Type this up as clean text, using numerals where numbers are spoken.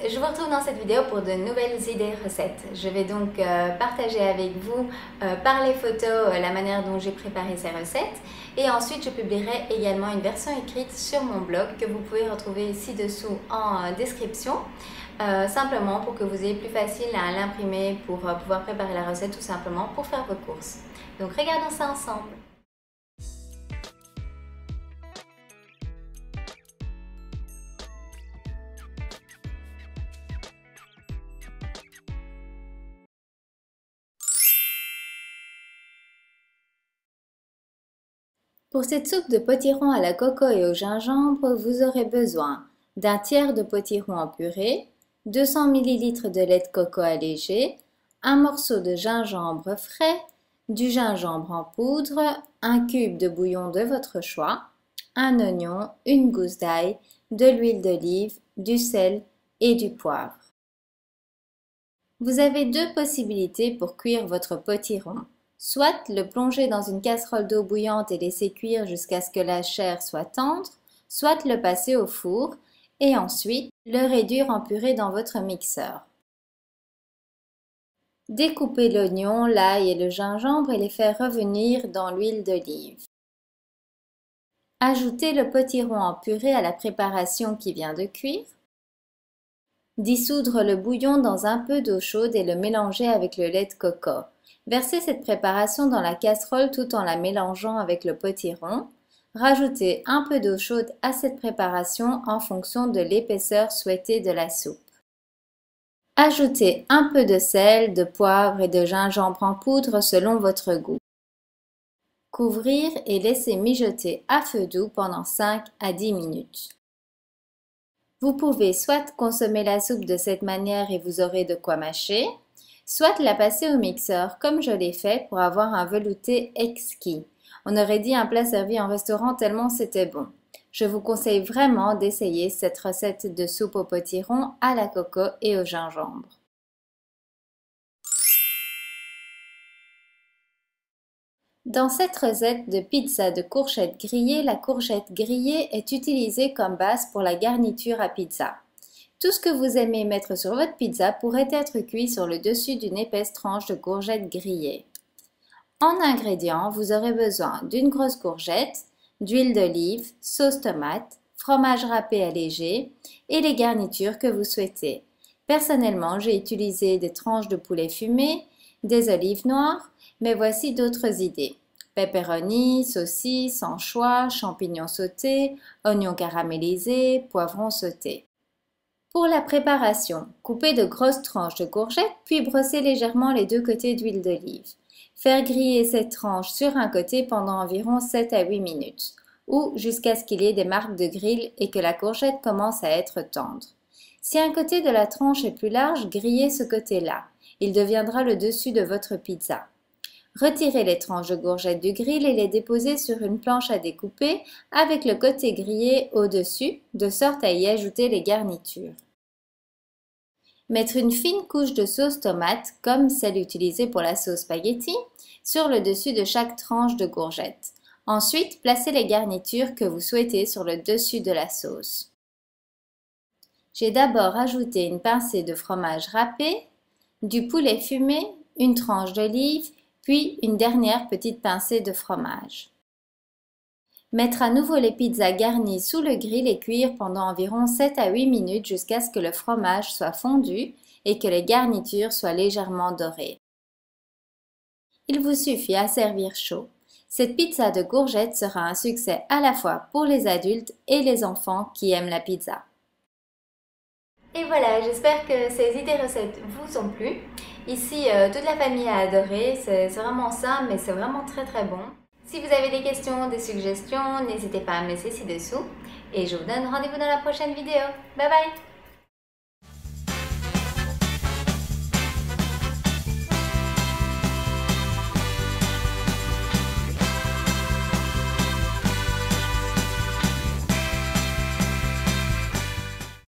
je vous retrouve dans cette vidéo pour de nouvelles idées recettes. Je vais donc partager avec vous par les photos la manière dont j'ai préparé ces recettes et ensuite je publierai également une version écrite sur mon blog que vous pouvez retrouver ci-dessous en description simplement pour que vous ayez plus facile à l'imprimer pour pouvoir préparer la recette tout simplement pour faire vos courses. Donc regardons ça ensemble. Pour cette soupe de potiron à la coco et au gingembre, vous aurez besoin d'un tiers de potiron en purée, 200 ml de lait de coco allégé, un morceau de gingembre frais, du gingembre en poudre, un cube de bouillon de votre choix, un oignon, une gousse d'ail, de l'huile d'olive, du sel et du poivre. Vous avez deux possibilités pour cuire votre potiron. Soit le plonger dans une casserole d'eau bouillante et laisser cuire jusqu'à ce que la chair soit tendre, soit le passer au four et ensuite le réduire en purée dans votre mixeur. Découpez l'oignon, l'ail et le gingembre et les faire revenir dans l'huile d'olive. Ajoutez le potiron en purée à la préparation qui vient de cuire. Dissoudre le bouillon dans un peu d'eau chaude et le mélanger avec le lait de coco. Versez cette préparation dans la casserole tout en la mélangeant avec le potiron. Rajoutez un peu d'eau chaude à cette préparation en fonction de l'épaisseur souhaitée de la soupe. Ajoutez un peu de sel, de poivre et de gingembre en poudre selon votre goût. Couvrir et laisser mijoter à feu doux pendant 5 à 10 minutes. Vous pouvez soit consommer la soupe de cette manière et vous aurez de quoi mâcher, soit la passer au mixeur comme je l'ai fait pour avoir un velouté exquis. On aurait dit un plat servi en restaurant tellement c'était bon. Je vous conseille vraiment d'essayer cette recette de soupe au potiron à la coco et au gingembre. Dans cette recette de pizza de courgettes grillées, la courgette grillée est utilisée comme base pour la garniture à pizza. Tout ce que vous aimez mettre sur votre pizza pourrait être cuit sur le dessus d'une épaisse tranche de courgette grillée. En ingrédients, vous aurez besoin d'une grosse courgette, d'huile d'olive, sauce tomate, fromage râpé allégé et les garnitures que vous souhaitez. Personnellement, j'ai utilisé des tranches de poulet fumé, des olives noires, mais voici d'autres idées. Pepperoni, saucisses, anchois, champignons sautés, oignons caramélisés, poivrons sautés. Pour la préparation, coupez de grosses tranches de courgettes puis brossez légèrement les deux côtés d'huile d'olive. Faire griller cette tranche sur un côté pendant environ 7 à 8 minutes ou jusqu'à ce qu'il y ait des marques de grill et que la courgette commence à être tendre. Si un côté de la tranche est plus large, grillez ce côté-là. Il deviendra le dessus de votre pizza. Retirez les tranches de courgettes du grill et les déposez sur une planche à découper avec le côté grillé au-dessus, de sorte à y ajouter les garnitures. Mettre une fine couche de sauce tomate, comme celle utilisée pour la sauce spaghetti, sur le dessus de chaque tranche de courgette. Ensuite, placez les garnitures que vous souhaitez sur le dessus de la sauce. J'ai d'abord ajouté une pincée de fromage râpé, du poulet fumé, une tranche d'olive, puis une dernière petite pincée de fromage. Mettre à nouveau les pizzas garnies sous le grill et cuire pendant environ 7 à 8 minutes jusqu'à ce que le fromage soit fondu et que les garnitures soient légèrement dorées. Il vous suffit à servir chaud. Cette pizza de courgettes sera un succès à la fois pour les adultes et les enfants qui aiment la pizza. Et voilà, j'espère que ces idées recettes vous ont plu. Ici, toute la famille a adoré, c'est vraiment simple mais c'est vraiment très bon. Si vous avez des questions, des suggestions, n'hésitez pas à me laisser ci-dessous. Et je vous donne rendez-vous dans la prochaine vidéo. Bye bye!